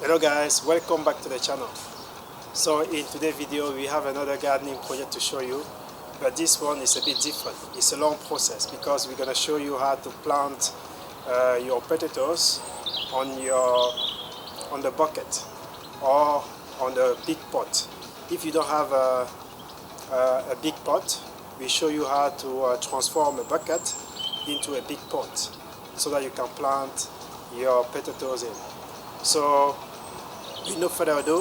Hello guys, welcome back to the channel. So in today's video we have another gardening project to show you, but this one is a bit different. It's a long process because we're going to show you how to plant your potatoes on the bucket or on the big pot. If you don't have a big pot, we show you how to transform a bucket into a big pot so that you can plant your potatoes in. So with no further ado,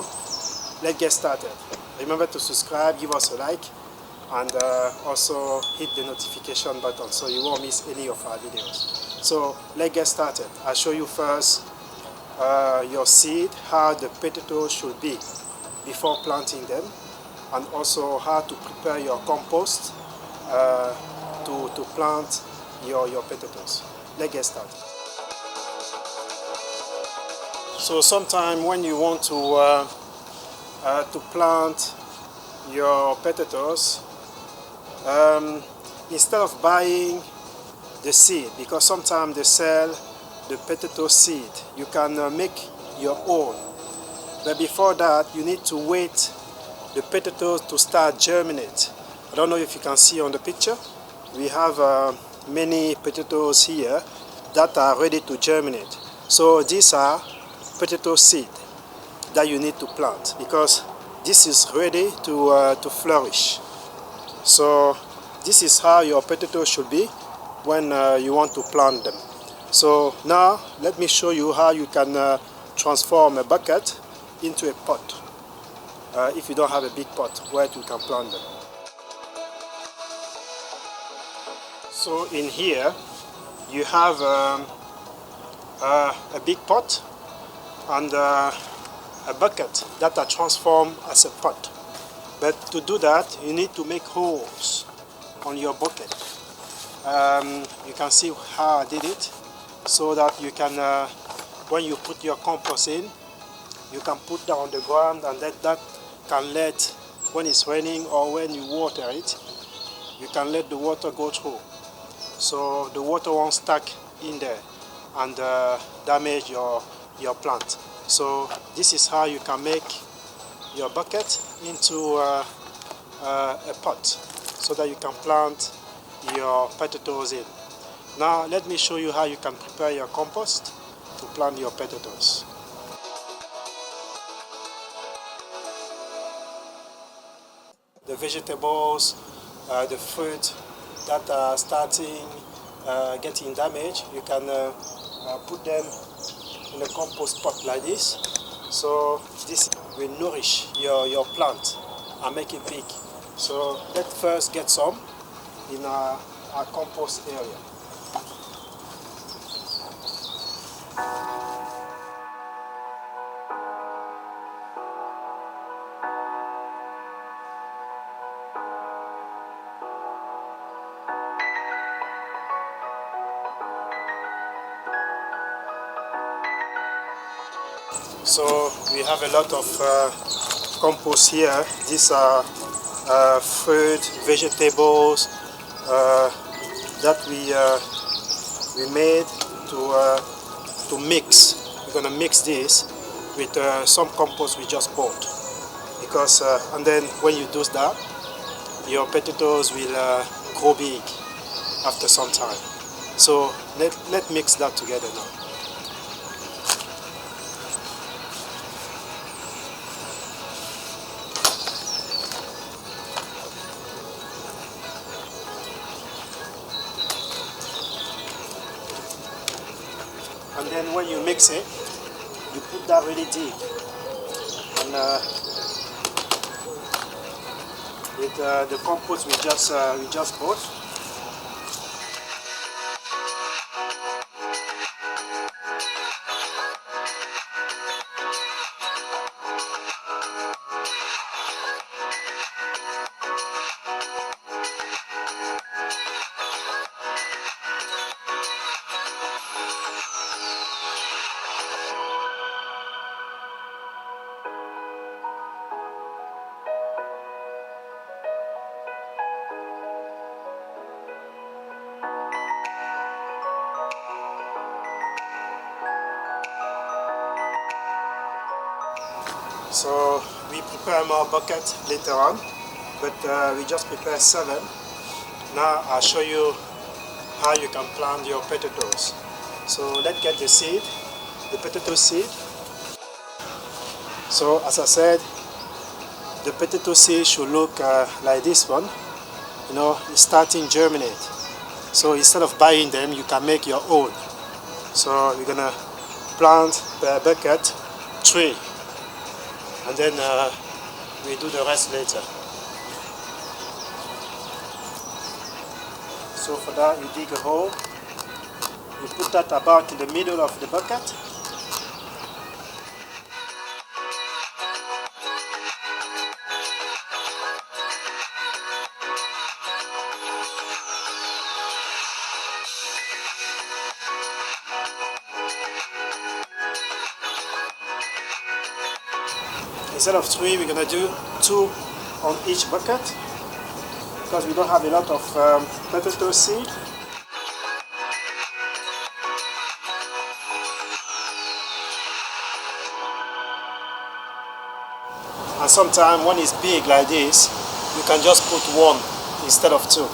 let's get started. Remember to subscribe, give us a like, and also hit the notification button so you won't miss any of our videos. So let's get started. I'll show you first your seed, how the potatoes should be before planting them, and also how to prepare your compost to plant your potatoes. Let's get started. So sometime when you want to plant your potatoes, instead of buying the seed, because sometimes they sell the potato seed, you can make your own. But before that, you need to wait the potatoes to start germinate. I don't know if you can see on the picture. We have many potatoes here that are ready to germinate. So these are potato seed that you need to plant because this is ready to flourish. So this is how your potatoes should be when you want to plant them. So now let me show you how you can transform a bucket into a pot if you don't have a big pot where you can plant them. So in here you have a big pot and a bucket that are transformed as a pot. But to do that, you need to make holes on your bucket. You can see how I did it, so that you can, when you put your compost in, you can put that on the ground, and that can let, when it's raining or when you water it, you can let the water go through. So the water won't stuck in there and damage your plant. So this is how you can make your bucket into a pot so that you can plant your potatoes in. Now let me show you how you can prepare your compost to plant your potatoes. The vegetables, the fruit that are starting getting damaged, you can put them in a compost pot like this. So this will nourish your plant and make it big. So let's first get some in our compost area. So we have a lot of compost here. These are fruit, vegetables that we made to mix. We're gonna mix this with some compost we just bought, because and then when you do that, your potatoes will grow big after some time. So let's mix that together now. And then when you mix it, you put that really deep. And with the compost we just bought, So we prepare more bucket later on, but we just prepare 7. Now I'll show you how you can plant your potatoes. So let's get the seed, the potato seed. So as I said, the potato seed should look like this one. You know, it's starting germinate. So instead of buying them, you can make your own. So we're gonna plant per bucket 3, and then we do the rest later. So for that, you dig a hole. You put that about in the middle of the bucket. Instead of 3, we're gonna do 2 on each bucket because we don't have a lot of potato seed. And sometimes when it's big like this, you can just put 1 instead of 2.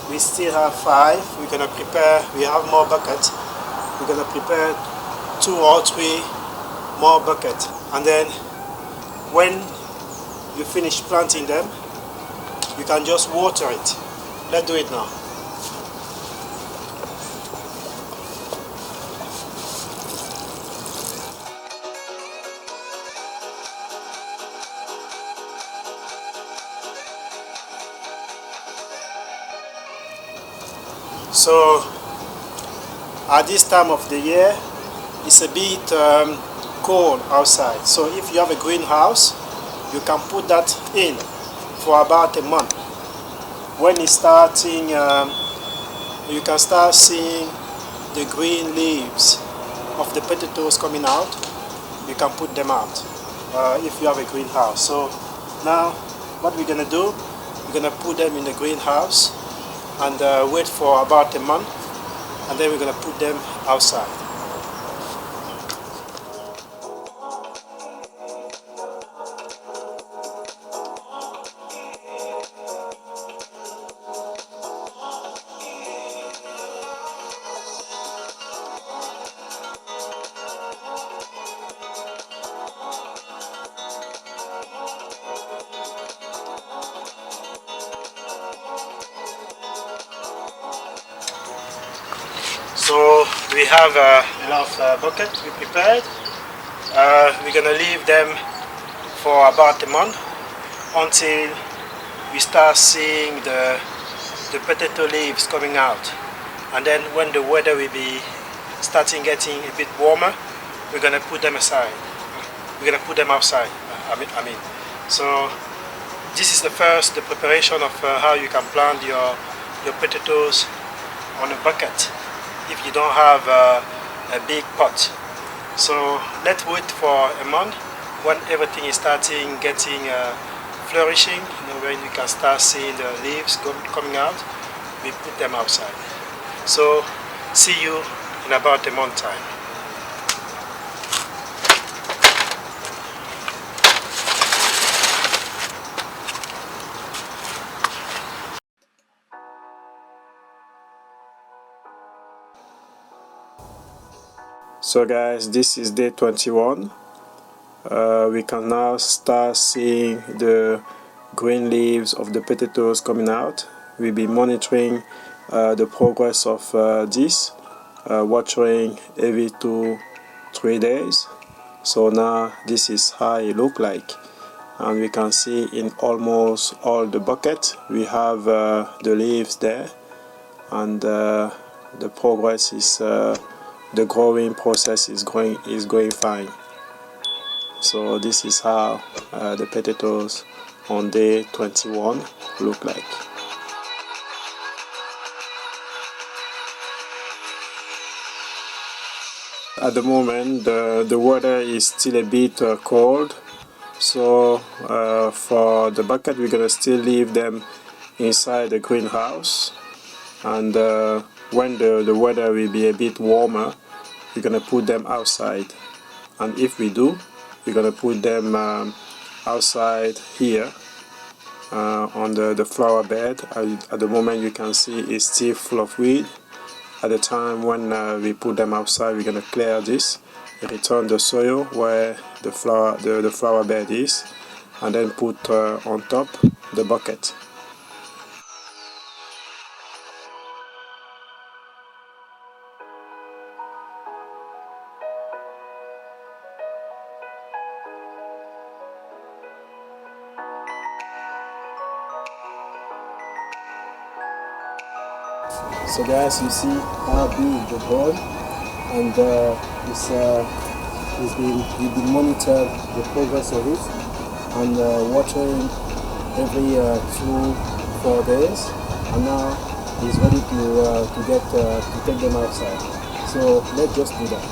We still have 5. We're gonna prepare, we have more buckets. We're gonna prepare 2 or 3 more buckets. And then when you finish planting them, you can just water it. Let's do it now. So at this time of the year, it's a bit cold outside. So if you have a greenhouse, you can put that in for about a month. When it's starting, you can start seeing the green leaves of the potatoes coming out. You can put them out if you have a greenhouse. So now what we're gonna do, we're gonna put them in the greenhouse and wait for about a month, and then we're gonna put them outside. So we have enough bucket we prepared. We're gonna leave them for about a month until we start seeing the potato leaves coming out. And then when the weather will be starting getting a bit warmer, we're gonna put them aside. We're gonna put them outside. I mean. So this is the preparation of how you can plant your potatoes on a bucket if you don't have a big pot. So let's wait for a month when everything is starting getting flourishing, you know, when you can start seeing the leaves coming out, we put them outside. So see you in about a month time. So guys, this is day 21. We can now start seeing the green leaves of the potatoes coming out. We'll be monitoring the progress of this, watering every 2-3 days. So now this is how it look like, and we can see in almost all the bucket we have the leaves there, and the progress is the growing process is going fine. So this is how the potatoes on day 21 look like. At the moment the weather is still a bit cold, So for the bucket, we're gonna still leave them inside the greenhouse, and when the weather will be a bit warmer, we're gonna put them outside. And if we do, we're gonna put them outside here on the flower bed. At the moment, you can see it's still full of weed. At the time when we put them outside, we're gonna clear this, return the soil where the flower bed is, and then put on top the bucket. So guys, you see how big the bowl, and we've been monitored the progress of it, and watering every 2-4 days, and now it's ready to take them outside. So let's just do that.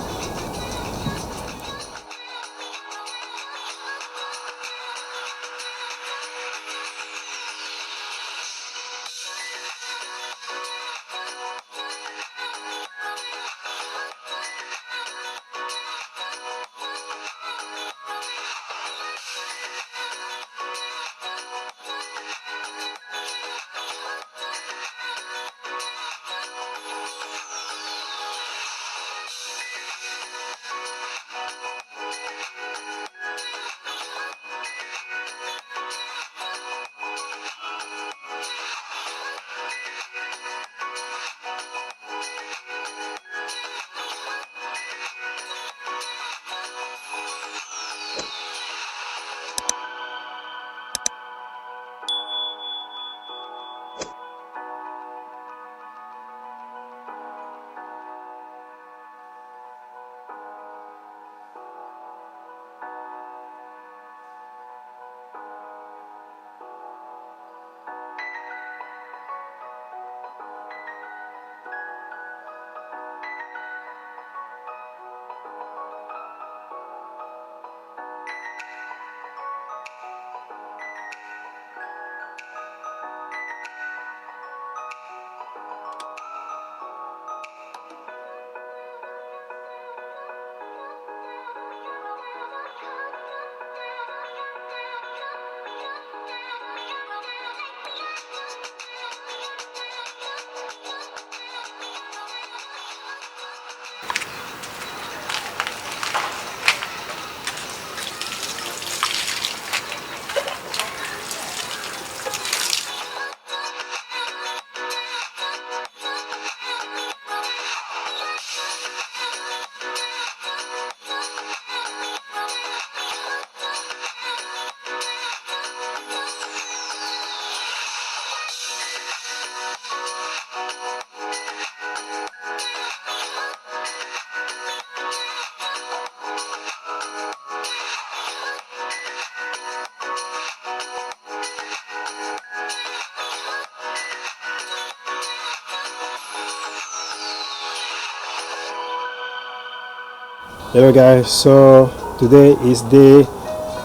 Hello guys, so today is day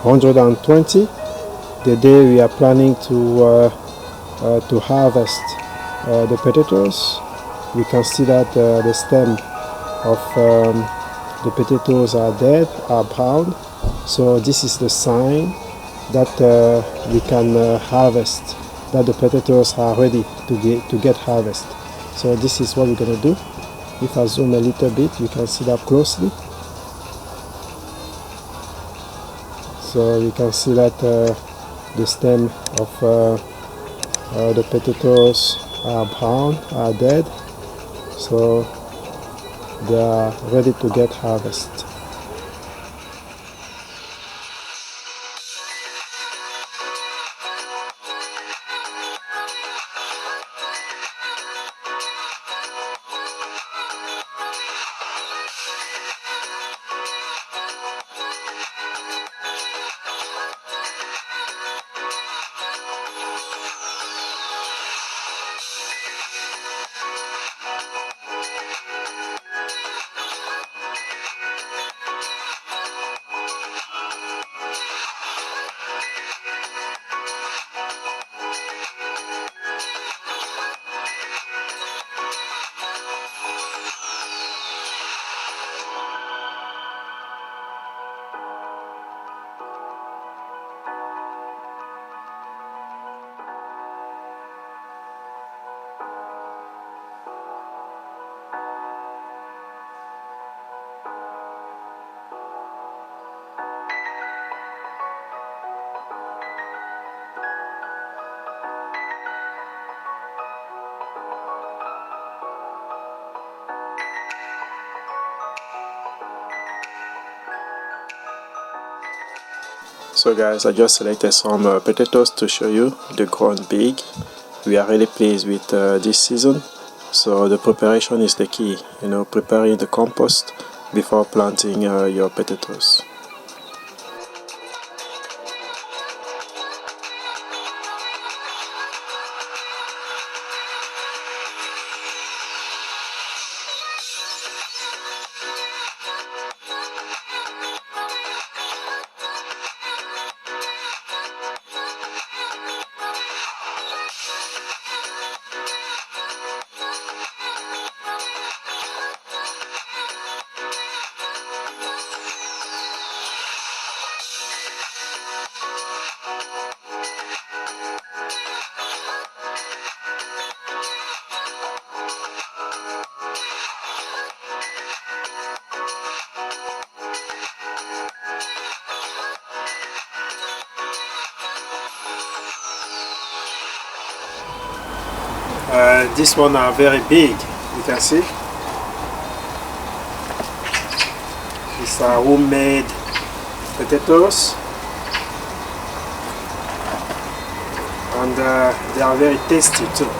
120, the day we are planning to harvest the potatoes. We can see that the stem of the potatoes are dead, are brown, so this is the sign that we can harvest, that the potatoes are ready to get harvested. So this is what we're going to do. If I zoom a little bit, you can see that closely. So you can see that the stem of the potatoes are brown, are dead, so they are ready to get harvested. So guys, I just selected some potatoes to show you. They're grown big. We are really pleased with this season. So the preparation is the key, you know, preparing the compost before planting your potatoes. This one are very big, you can see. These are homemade potatoes, and they are very tasty too.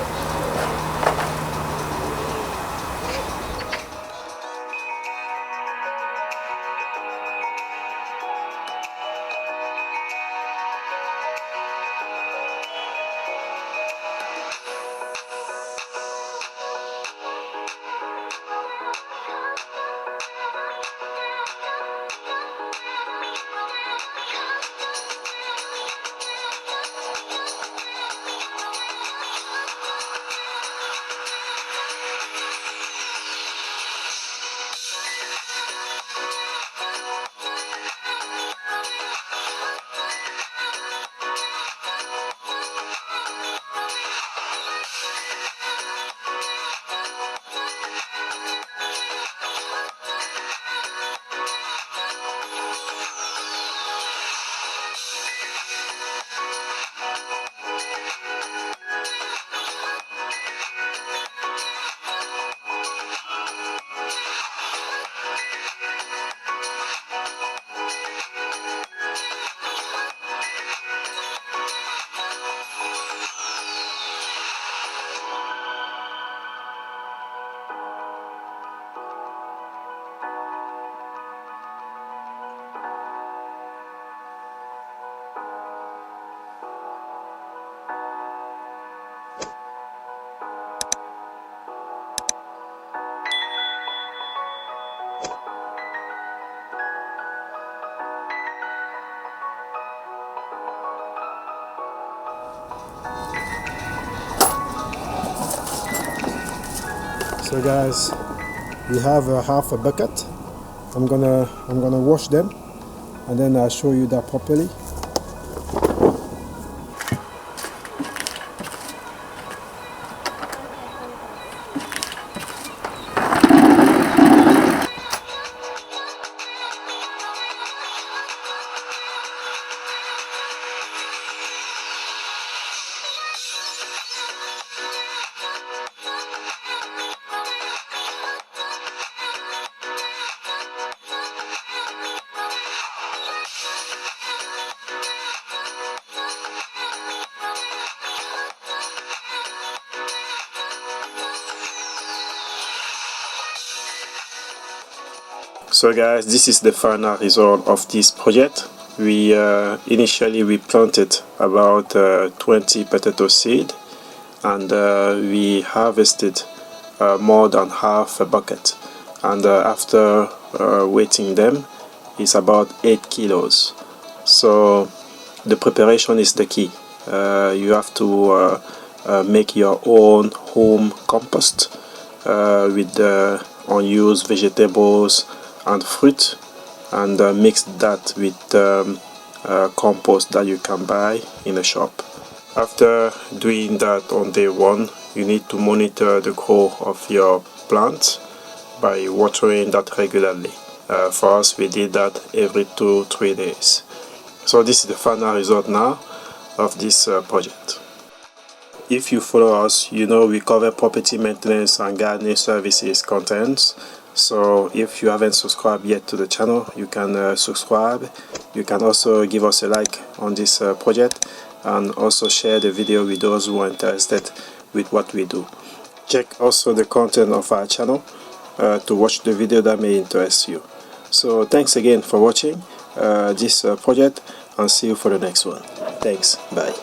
So guys, we have half a bucket. I'm gonna wash them, and then I'll show you that properly. So guys, this is the final result of this project. We initially we planted about 20 potato seed, and we harvested more than half a bucket, and after weighting them, it's about 8 kilos. So the preparation is the key. You have to make your own home compost with the unused vegetables and fruit, and mix that with compost that you can buy in a shop. After doing that on day one, you need to monitor the growth of your plants by watering that regularly. For us, we did that every 2-3 days. So this is the final result now of this project. If you follow us, you know we cover property maintenance and gardening services contents. So if you haven't subscribed yet to the channel, you can subscribe. You can also give us a like on this project, and also share the video with those who are interested with what we do. Check also the content of our channel to watch the video that may interest you. So thanks again for watching this project, and see you for the next one. Thanks. Bye.